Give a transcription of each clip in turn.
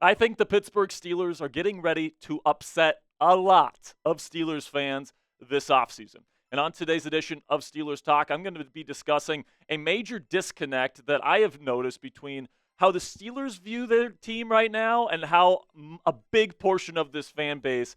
I think the Pittsburgh Steelers are getting ready to upset a lot of Steelers fans this offseason. And on today's edition of Steelers Talk, I'm going to be discussing a major disconnect that I have noticed between how the Steelers view their team right now and how a big portion of this fan base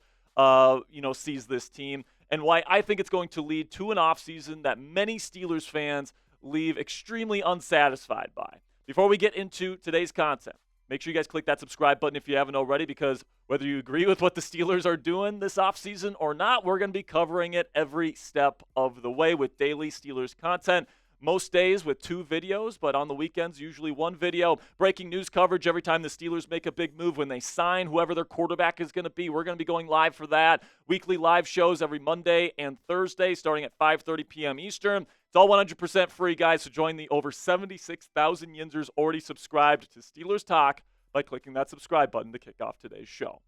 sees this team, and why I think it's going to lead to an offseason that many Steelers fans leave extremely unsatisfied by. Before we get into today's content, make sure you guys click that subscribe button if you haven't already, because whether you agree with what the Steelers are doing this offseason or not, we're going to be covering it every step of the way with daily Steelers content. Most days with 2 videos, but on the weekends, usually 1 video. Breaking news coverage every time the Steelers make a big move when they sign whoever their quarterback is going to be. We're going to be going live for that. Weekly live shows every Monday and Thursday starting at 5:30 p.m. Eastern. It's all 100% free, guys, so join the over 76,000 Yinzers already subscribed to Steelers Talk by clicking that subscribe button to kick off today's show.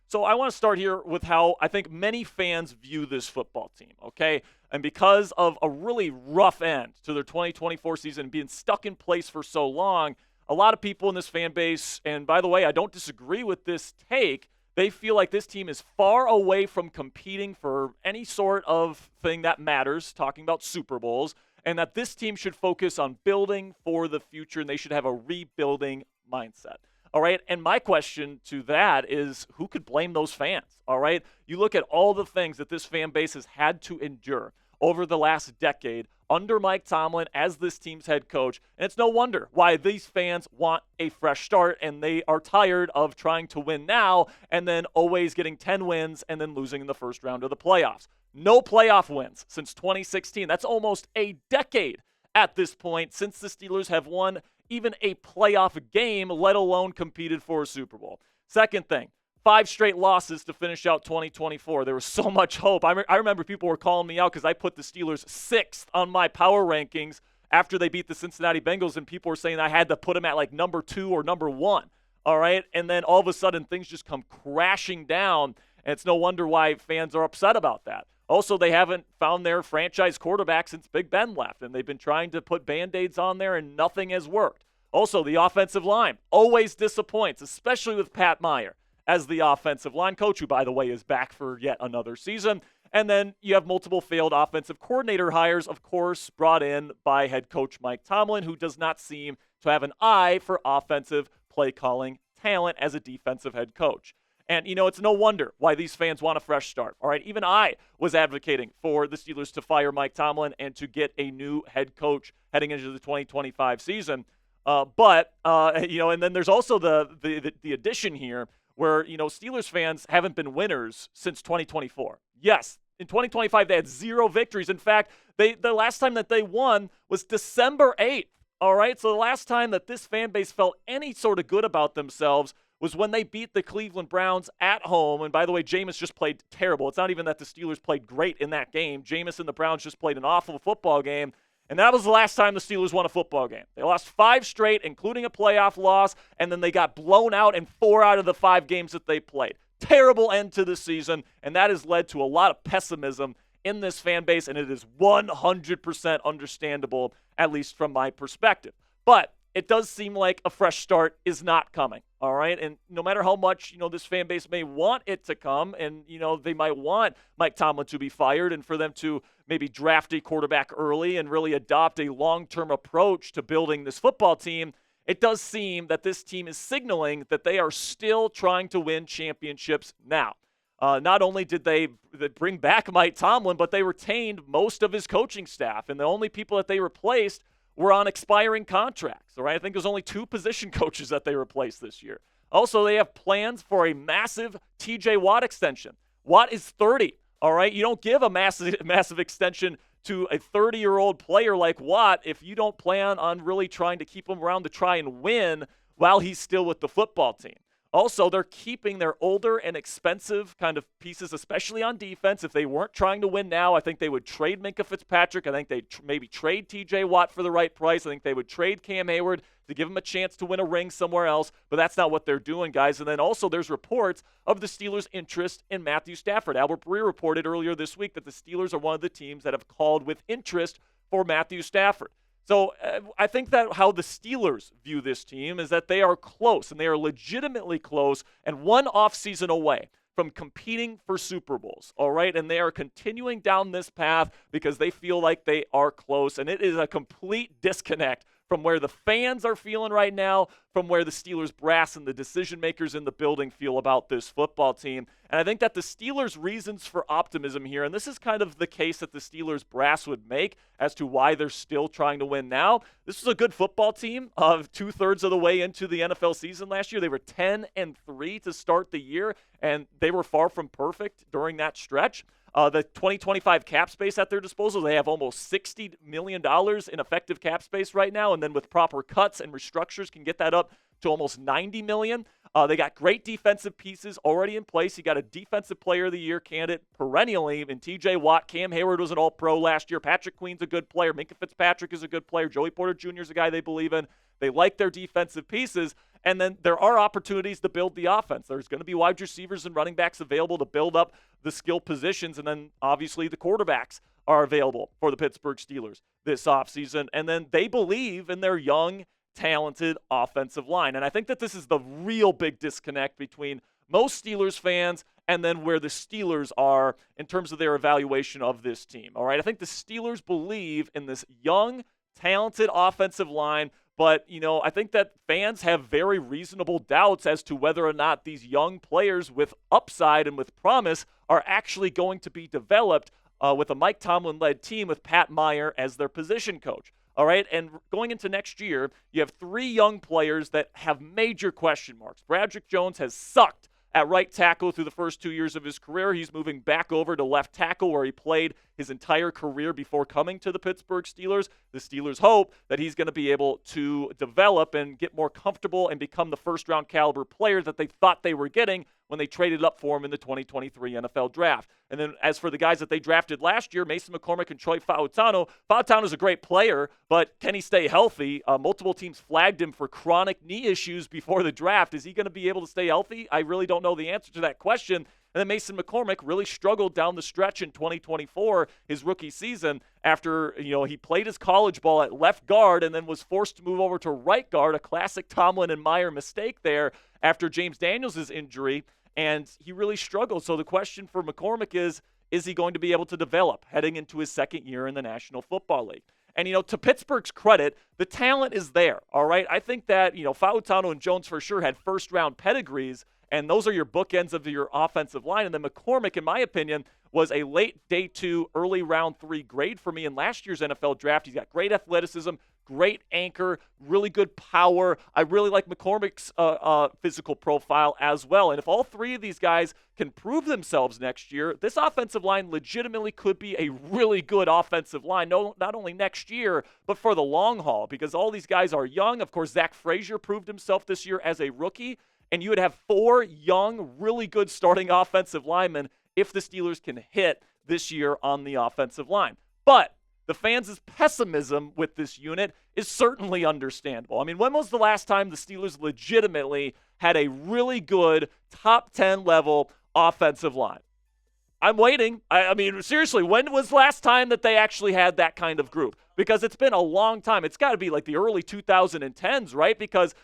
So I want to start here with how I think many fans view this football team, okay? And because of a really rough end to their 2024 season being stuck in place for so long, a lot of people in this fan base, and by the way, I don't disagree with this take, they feel like this team is far away from competing for any sort of thing that matters, talking about Super Bowls, and that this team should focus on building for the future, and they should have a rebuilding mindset. All right, and my question to that is, who could blame those fans? All right, you look at all the things that this fan base has had to endure over the last decade under Mike Tomlin as this team's head coach, and it's no wonder why these fans want a fresh start, and they are tired of trying to win now and then always getting 10 wins and then losing in the first round of the playoffs. No playoff wins since 2016. That's almost a decade at this point since the Steelers have won even a playoff game, let alone competed for a Super Bowl. Second thing, 5 straight losses to finish out 2024. There was so much hope. I remember people were calling me out because I put the Steelers 6th on my power rankings after they beat the Cincinnati Bengals, and people were saying I had to put them at like number 2 or number 1. All right, and then all of a sudden things just come crashing down, and it's no wonder why fans are upset about that. Also, they haven't found their franchise quarterback since Big Ben left, and they've been trying to put Band-Aids on there, and nothing has worked. Also, the offensive line always disappoints, especially with Pat Meyer as the offensive line coach, who, by the way, is back for yet another season. And then you have multiple failed offensive coordinator hires, of course, brought in by head coach Mike Tomlin, who does not seem to have an eye for offensive play-calling talent as a defensive head coach. And, it's no wonder why these fans want a fresh start. All right, even I was advocating for the Steelers to fire Mike Tomlin and to get a new head coach heading into the 2025 season. And then there's also the addition here where, Steelers fans haven't been winners since 2024. Yes, in 2025, they had 0 victories. In fact, the last time that they won was December 8th. All right, so the last time that this fan base felt any sort of good about themselves was when they beat the Cleveland Browns at home. And by the way, Jameis just played terrible. It's not even that the Steelers played great in that game. Jameis and the Browns just played an awful football game. And that was the last time the Steelers won a football game. They lost 5 straight, including a playoff loss, and then they got blown out in 4 out of the 5 games that they played. Terrible end to the season, and that has led to a lot of pessimism in this fan base, and it is 100% understandable, at least from my perspective. But it does seem like a fresh start is not coming, all right? And no matter how much, this fan base may want it to come, and, they might want Mike Tomlin to be fired and for them to maybe draft a quarterback early and really adopt a long-term approach to building this football team, it does seem that this team is signaling that they are still trying to win championships now. Not only did they bring back Mike Tomlin, but they retained most of his coaching staff, and the only people that they replaced were on expiring contracts, all right? I think there's only 2 position coaches that they replaced this year. Also, they have plans for a massive TJ Watt extension. Watt is 30, all right? You don't give a massive extension to a 30-year-old player like Watt if you don't plan on really trying to keep him around to try and win while he's still with the football team. Also, they're keeping their older and expensive kind of pieces, especially on defense. If they weren't trying to win now, I think they would trade Minkah Fitzpatrick. I think they'd maybe trade TJ Watt for the right price. I think they would trade Cam Heyward to give him a chance to win a ring somewhere else. But that's not what they're doing, guys. And then also there's reports of the Steelers' interest in Matthew Stafford. Albert Breer reported earlier this week that the Steelers are one of the teams that have called with interest for Matthew Stafford. So I think that how the Steelers view this team is that they are close, and they are legitimately close and one offseason away from competing for Super Bowls, all right? And they are continuing down this path because they feel like they are close, and it is a complete disconnect from where the fans are feeling right now, from where the Steelers brass and the decision makers in the building feel about this football team. And I think that the Steelers' reasons for optimism here, and this is kind of the case that the Steelers brass would make as to why they're still trying to win now. This was a good football team of 2/3 of the way into the NFL season last year. They were 10-3 to start the year, and they were far from perfect during that stretch. The 2025 cap space at their disposal, they have almost $60 million in effective cap space right now, and then with proper cuts and restructures can get that up to almost $90 million. They got great defensive pieces already in place. You got a defensive player of the year candidate perennially in TJ Watt. Cam Heyward was an all-pro last year. Patrick Queen's a good player. Minkah Fitzpatrick is a good player. Joey Porter Jr. is a guy they believe in. They like their defensive pieces. And then there are opportunities to build the offense. There's going to be wide receivers and running backs available to build up the skill positions. And then obviously the quarterbacks are available for the Pittsburgh Steelers this offseason. And then they believe in their young, talented offensive line. And I think that this is the real big disconnect between most Steelers fans and then where the Steelers are in terms of their evaluation of this team. All right. I think the Steelers believe in this young, talented offensive line. But, I think that fans have very reasonable doubts as to whether or not these young players with upside and with promise are actually going to be developed with a Mike Tomlin-led team with Pat Meyer as their position coach. All right, and going into next year, you have 3 young players that have major question marks. Bradrick Jones has sucked at right tackle through the first 2 years of his career. He's moving back over to left tackle where he played his entire career before coming to the Pittsburgh Steelers. The Steelers hope that he's going to be able to develop and get more comfortable and become the first-round caliber player that they thought they were getting when they traded up for him in the 2023 NFL Draft. And then as for the guys that they drafted last year, Mason McCormick and Troy Fautano's a great player, but can he stay healthy? Multiple teams flagged him for chronic knee issues before the draft. Is he going to be able to stay healthy? I really don't know the answer to that question. And then Mason McCormick really struggled down the stretch in 2024, his rookie season, after he played his college ball at left guard and then was forced to move over to right guard, a classic Tomlin and Meyer mistake there after James Daniels' injury, and he really struggled. So the question for McCormick is he going to be able to develop heading into his second year in the National Football League? And, to Pittsburgh's credit, the talent is there, all right? I think that, Fautano and Jones for sure had first-round pedigrees, and those are your bookends of your offensive line. And then McCormick, in my opinion, was a late day 2, early round 3 grade for me in last year's NFL draft. He's got great athleticism, great anchor, really good power. I really like McCormick's physical profile as well. And if all 3 of these guys can prove themselves next year, this offensive line legitimately could be a really good offensive line, not only next year, but for the long haul, because all these guys are young. Of course, Zach Frazier proved himself this year as a rookie. And you would have 4 young, really good starting offensive linemen if the Steelers can hit this year on the offensive line. But the fans' pessimism with this unit is certainly understandable. I mean, when was the last time the Steelers legitimately had a really good top 10 level offensive line? I'm waiting. I mean, seriously, when was the last time that they actually had that kind of group? Because it's been a long time. It's got to be like the early 2010s, right? Because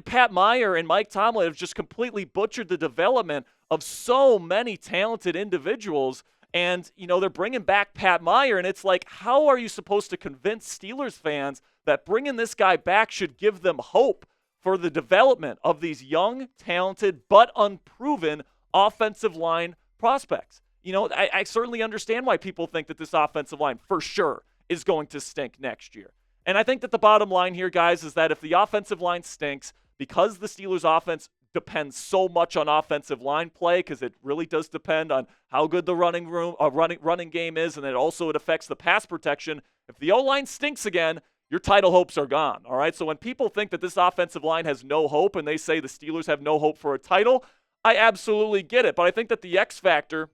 Pat Meyer and Mike Tomlin have just completely butchered the development of so many talented individuals. And, they're bringing back Pat Meyer, and it's like, how are you supposed to convince Steelers fans that bringing this guy back should give them hope for the development of these young, talented, but unproven offensive line prospects? I certainly understand why people think that this offensive line for sure is going to stink next year. And I think that the bottom line here, guys, is that if the offensive line stinks, because the Steelers' offense depends so much on offensive line play, because it really does depend on how good the running game is, and it affects the pass protection. If the O-line stinks again, your title hopes are gone, all right? So when people think that this offensive line has no hope and they say the Steelers have no hope for a title, I absolutely get it. But I think that the X factor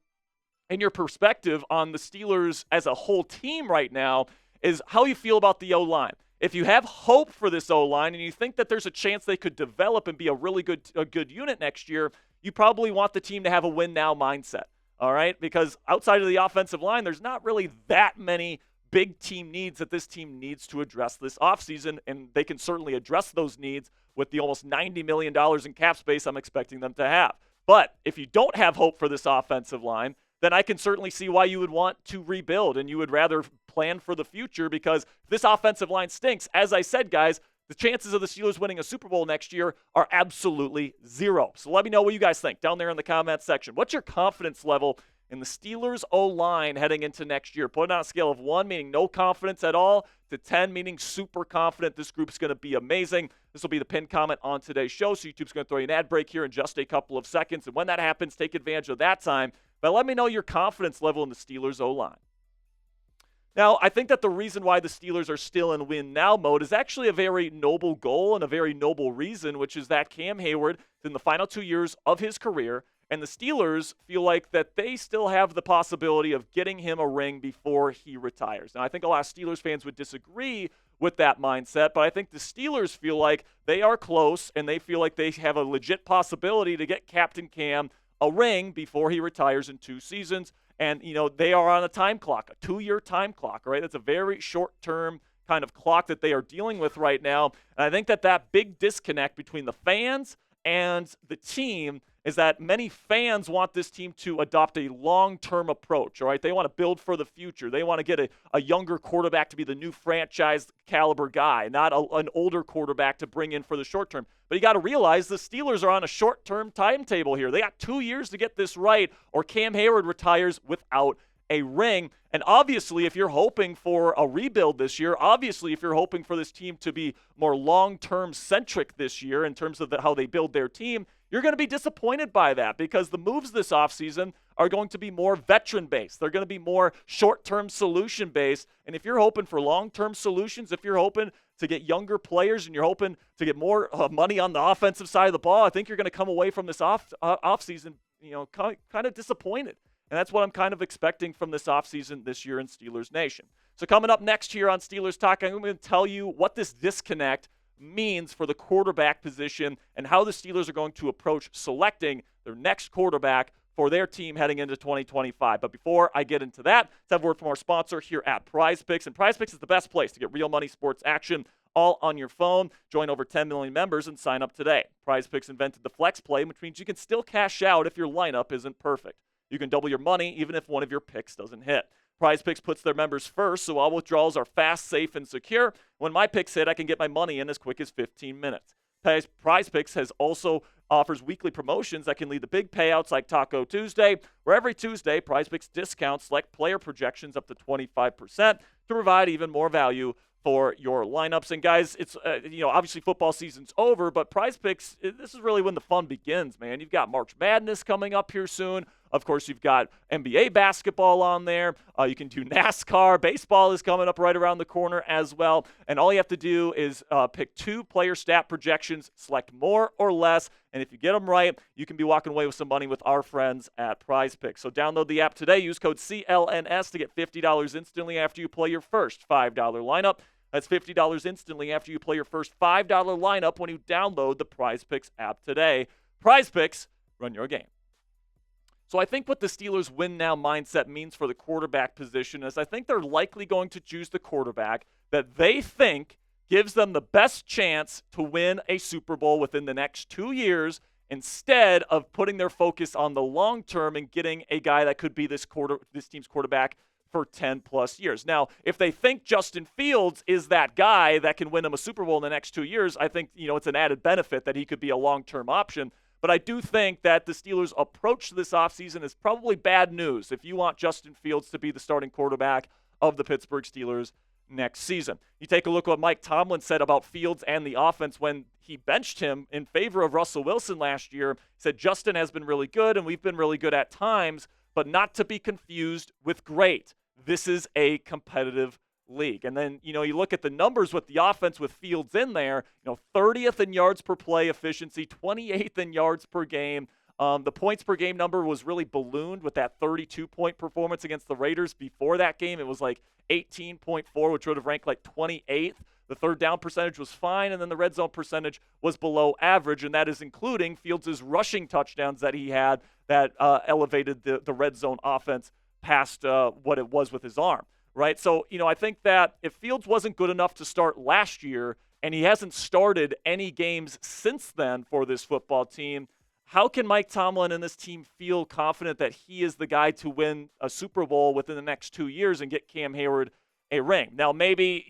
in your perspective on the Steelers as a whole team right now is how you feel about the O-line. If you have hope for this O-line and you think that there's a chance they could develop and be a really good unit next year, you probably want the team to have a win-now mindset, all right? Because outside of the offensive line, there's not really that many big team needs that this team needs to address this offseason, and they can certainly address those needs with the almost $90 million in cap space I'm expecting them to have. But if you don't have hope for this offensive line, then I can certainly see why you would want to rebuild and you would rather plan for the future, because if this offensive line stinks, as I said, guys, the chances of the Steelers winning a Super Bowl next year are absolutely zero. So let me know what you guys think down there in the comments section. What's your confidence level in the Steelers O-line heading into next year? Put it on a scale of 1, meaning no confidence at all, to 10, meaning super confident this group's going to be amazing. This will be the pinned comment on today's show, so YouTube's going to throw you an ad break here in just a couple of seconds. And when that happens, take advantage of that time. But let me know your confidence level in the Steelers O-line. Now, I think that the reason why the Steelers are still in win-now mode is actually a very noble goal and a very noble reason, which is that Cam Heyward is in the final 2 years of his career, and the Steelers feel like that they still have the possibility of getting him a ring before he retires. Now, I think a lot of Steelers fans would disagree with that mindset, but I think the Steelers feel like they are close, and they feel like they have a legit possibility to get Captain Cam a ring before he retires in 2 seasons. And, they are on a time clock, a 2-year time clock, right? That's a very short-term kind of clock that they are dealing with right now. And I think that big disconnect between the fans and the team is that many fans want this team to adopt a long-term approach, all right? They want to build for the future. They want to get a younger quarterback to be the new franchise caliber guy, not an older quarterback to bring in for the short term. But you got to realize the Steelers are on a short-term timetable here. They got 2 years to get this right, or Cam Heyward retires without a ring. And obviously, if you're hoping for a rebuild this year, obviously, if you're hoping for this team to be more long-term centric this year in terms of how they build their team, you're going to be disappointed by that, because the moves this offseason are going to be more veteran-based. They're going to be more short-term solution-based. And if you're hoping for long-term solutions, if you're hoping to get younger players and you're hoping to get more money on the offensive side of the ball, I think you're going to come away from this offseason, kind of disappointed. And that's what I'm kind of expecting from this offseason this year in Steelers Nation. So coming up next here on Steelers Talk, I'm going to tell you what this disconnect means for the quarterback position and how the Steelers are going to approach selecting their next quarterback for their team heading into 2025. But before I get into that, let's have a word from our sponsor here at PrizePicks. And PrizePicks is the best place to get real money sports action all on your phone. Join over 10 million members and sign up today. PrizePicks invented the flex play, which means you can still cash out if your lineup isn't perfect. You can double your money even if one of your picks doesn't hit. PrizePicks puts their members first, so all withdrawals are fast, safe, and secure. When my picks hit, I can get my money in as quick as 15 minutes. PrizePicks has also offers weekly promotions that can lead to big payouts like Taco Tuesday, where every Tuesday, PrizePicks discounts select player projections up to 25% to provide even more value for your lineups. And guys, it's obviously football season's over, but PrizePicks, this is really when the fun begins, man. You've got March Madness coming up here soon. Of course, you've got NBA basketball on there. You can do NASCAR. Baseball is coming up right around the corner as well. And all you have to do is pick 2 player stat projections, select more or less, and if you get them right, you can be walking away with some money with our friends at PrizePicks. So download the app today. Use code CLNS to get $50 instantly after you play your first $5 lineup. That's $50 instantly after you play your first $5 lineup when you download the PrizePicks app today. PrizePicks, run your game. So I think what the Steelers win now mindset means for the quarterback position is I think they're likely going to choose the quarterback that they think gives them the best chance to win a Super Bowl within the next 2 years, instead of putting their focus on the long term and getting a guy that could be this team's quarterback for 10 plus years. Now, if they think Justin Fields is that guy that can win them a Super Bowl in the next 2 years, I think it's an added benefit that he could be a long-term option. But I do think that the Steelers' approach to this offseason is probably bad news if you want Justin Fields to be the starting quarterback of the Pittsburgh Steelers next season. You take a look at what Mike Tomlin said about Fields and the offense when he benched him in favor of Russell Wilson last year. He said, Justin has been really good, and we've been really good at times, but not to be confused with great. This is a competitive league. And then, you look at the numbers with the offense with Fields in there, 30th in yards per play efficiency, 28th in yards per game. The points per game number was really ballooned with that 32-point performance against the Raiders. Before that game, it was like 18.4, which would have ranked like 28th. The third down percentage was fine, and then the red zone percentage was below average, and that is including Fields' rushing touchdowns that he had that elevated the red zone offense past what it was with his arm. right? So, I think that if Fields wasn't good enough to start last year and he hasn't started any games since then for this football team, how can Mike Tomlin and this team feel confident that he is the guy to win a Super Bowl within the next 2 years and get Cam Heyward a ring? Now, maybe,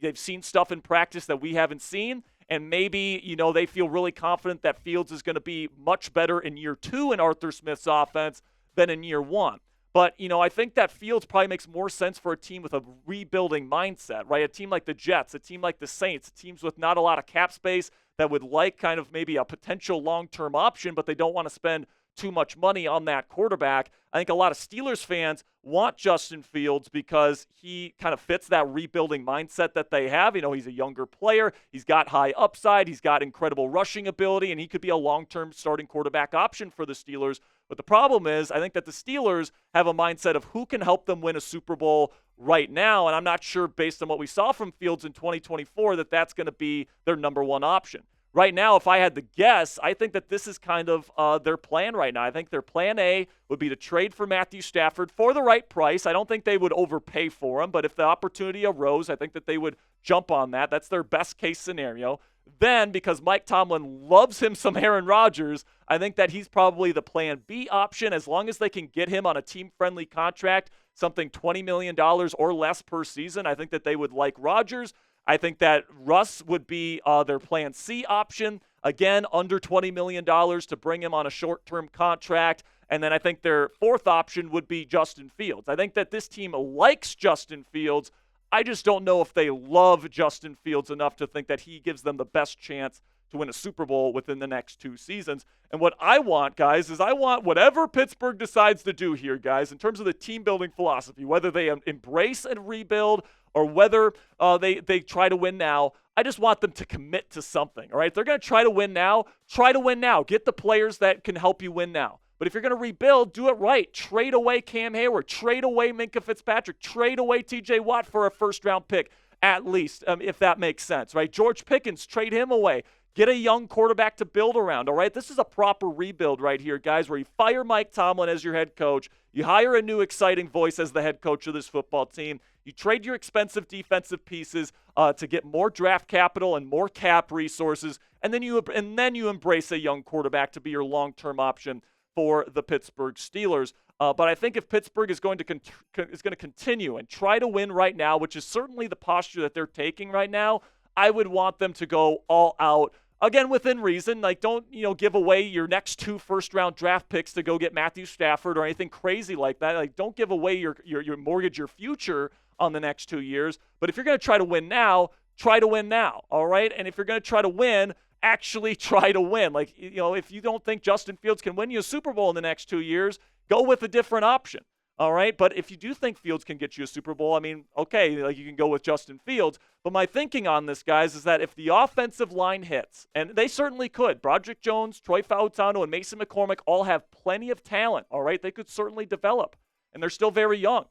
they've seen stuff in practice that we haven't seen, and maybe, they feel really confident that Fields is going to be much better in year 2 in Arthur Smith's offense than in year 1. But, I think that Fields probably makes more sense for a team with a rebuilding mindset, right? A team like the Jets, a team like the Saints, teams with not a lot of cap space that would like kind of maybe a potential long-term option, but they don't want to spend too much money on that quarterback. I think a lot of Steelers fans want Justin Fields because he kind of fits that rebuilding mindset that they have. He's a younger player. He's got high upside. He's got incredible rushing ability, and he could be a long-term starting quarterback option for the Steelers. But the problem is, I think that the Steelers have a mindset of who can help them win a Super Bowl right now, and I'm not sure, based on what we saw from Fields in 2024, that that's going to be their number one option. Right now, if I had to guess, I think that this is kind of their plan right now. I think their plan A would be to trade for Matthew Stafford for the right price. I don't think they would overpay for him, but if the opportunity arose, I think that they would jump on that. That's their best case scenario. Then, because Mike Tomlin loves him some Aaron Rodgers, I think that he's probably the plan B option as long as they can get him on a team-friendly contract, something $20 million or less per season. I think that they would like Rodgers. I think that Russ would be their plan C option, again, under $20 million to bring him on a short-term contract. And then I think their fourth option would be Justin Fields. I think that this team likes Justin Fields. I just don't know if they love Justin Fields enough to think that he gives them the best chance to win a Super Bowl within the next 2 seasons. And what I want, guys, is I want whatever Pittsburgh decides to do here, guys, in terms of the team-building philosophy, whether they embrace and rebuild or whether they try to win now. I just want them to commit to something, all right? If they're going to try to win now, try to win now. Get the players that can help you win now. But if you're going to rebuild, do it right. Trade away Cam Heyward. Trade away Minkah Fitzpatrick. Trade away T.J. Watt for a first-round pick, at least, if that makes sense, right? George Pickens, trade him away. Get a young quarterback to build around, all right? This is a proper rebuild right here, guys, where you fire Mike Tomlin as your head coach. You hire a new exciting voice as the head coach of this football team. You trade your expensive defensive pieces to get more draft capital and more cap resources, and then you embrace a young quarterback to be your long-term option for the Pittsburgh Steelers. But I think if Pittsburgh is going to continue and try to win right now, which is certainly the posture that they're taking right now, I would want them to go all out. Again, within reason, like don't give away your next 2 first-round draft picks to go get Matthew Stafford or anything crazy like that. Like don't give away your mortgage, your future on the next 2 years. But if you're going to try to win now, try to win now, all right? And if you're going to try to win, actually try to win. Like if you don't think Justin Fields can win you a Super Bowl in the next 2 years, go with a different option. All right, but if you do think Fields can get you a Super Bowl, I mean, okay, like you can go with Justin Fields. But my thinking on this, guys, is that if the offensive line hits, and they certainly could, Broderick Jones, Troy Fautano, and Mason McCormick all have plenty of talent. All right, they could certainly develop, and they're still very young.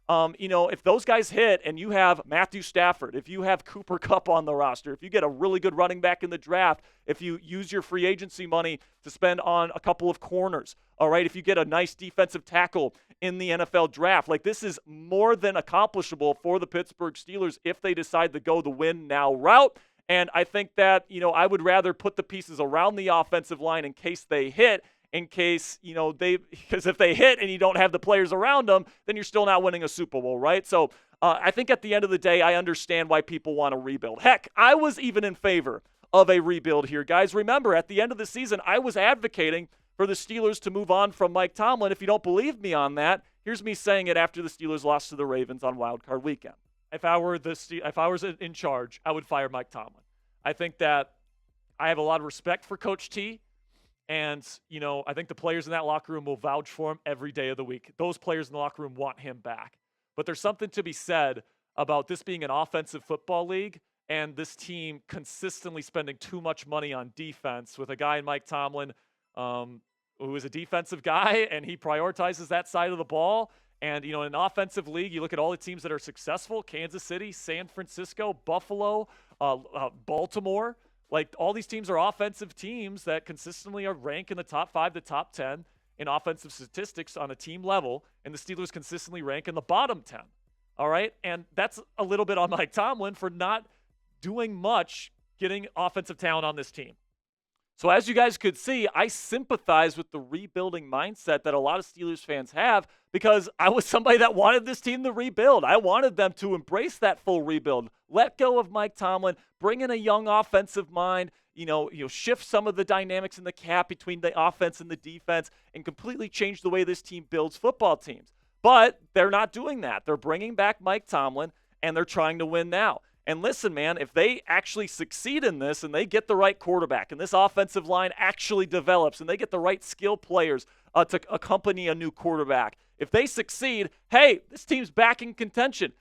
If those guys hit and you have Matthew Stafford, if you have Cooper Kupp on the roster, if you get a really good running back in the draft, if you use your free agency money to spend on a couple of corners, all right, if you get a nice defensive tackle in the NFL draft, like this is more than accomplishable for the Pittsburgh Steelers if they decide to go the win now route. And I think that, I would rather put the pieces around the offensive line in case they hit, because if they hit and you don't have the players around them, then you're still not winning a Super Bowl, right? So I think at the end of the day, I understand why people want to rebuild. Heck, I was even in favor of a rebuild here, guys. Remember, at the end of the season, I was advocating for the Steelers to move on from Mike Tomlin. If you don't believe me on that, here's me saying it after the Steelers lost to the Ravens on Wild Card Weekend. If I was in charge, I would fire Mike Tomlin. I think that I have a lot of respect for Coach T. And, I think the players in that locker room will vouch for him every day of the week. Those players in the locker room want him back. But there's something to be said about this being an offensive football league and this team consistently spending too much money on defense with a guy in Mike Tomlin who is a defensive guy, and he prioritizes that side of the ball. And, in an offensive league, you look at all the teams that are successful, Kansas City, San Francisco, Buffalo, Baltimore. Like, all these teams are offensive teams that consistently are ranked in the top 5 to top 10 in offensive statistics on a team level, and the Steelers consistently rank in the bottom 10. All right. And that's a little bit on Mike Tomlin for not doing much getting offensive talent on this team. So as you guys could see, I sympathize with the rebuilding mindset that a lot of Steelers fans have because I was somebody that wanted this team to rebuild. I wanted them to embrace that full rebuild, let go of Mike Tomlin, bring in a young offensive mind, shift some of the dynamics in the cap between the offense and the defense and completely change the way this team builds football teams. But they're not doing that. They're bringing back Mike Tomlin, and they're trying to win now. And listen, man, if they actually succeed in this and they get the right quarterback and this offensive line actually develops and they get the right skill players to accompany a new quarterback, if they succeed, hey, this team's back in contention.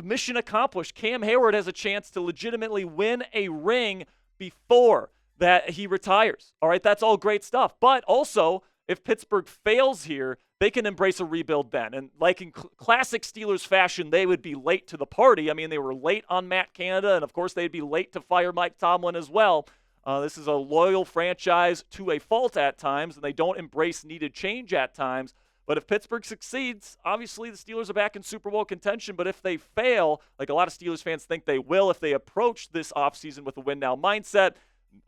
Mission accomplished. Cam Heyward has a chance to legitimately win a ring before that he retires. All right, that's all great stuff. But also, if Pittsburgh fails here, they can embrace a rebuild then. And like in classic Steelers fashion, they would be late to the party. I mean, they were late on Matt Canada, and of course they'd be late to fire Mike Tomlin as well. This is a loyal franchise to a fault at times, and they don't embrace needed change at times. But if Pittsburgh succeeds, obviously the Steelers are back in Super Bowl contention. But if they fail, like a lot of Steelers fans think they will, if they approach this offseason with a win-now mindset,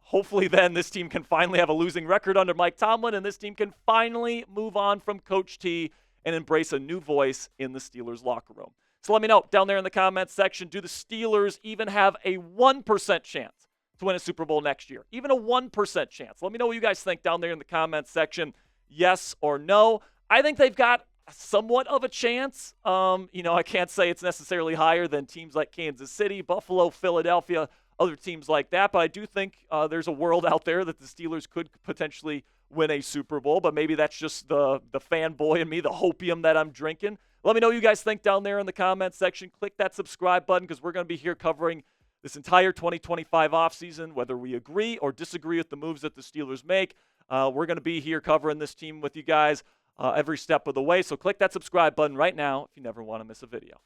hopefully then this team can finally have a losing record under Mike Tomlin, and this team can finally move on from Coach T and embrace a new voice in the Steelers locker room. So let me know down there in the comments section, do the Steelers even have a 1% chance to win a Super Bowl next year? Even a 1% chance. Let me know what you guys think down there in the comments section, yes or no. I think they've got somewhat of a chance. I can't say it's necessarily higher than teams like Kansas City, Buffalo, Philadelphia, other teams like that, but I do think there's a world out there that the Steelers could potentially win a Super Bowl, but maybe that's just the fanboy in me, the hopium that I'm drinking. Let me know what you guys think down there in the comments section. Click that subscribe button because we're going to be here covering this entire 2025 offseason, whether we agree or disagree with the moves that the Steelers make. We're going to be here covering this team with you guys every step of the way, so click that subscribe button right now if you never want to miss a video.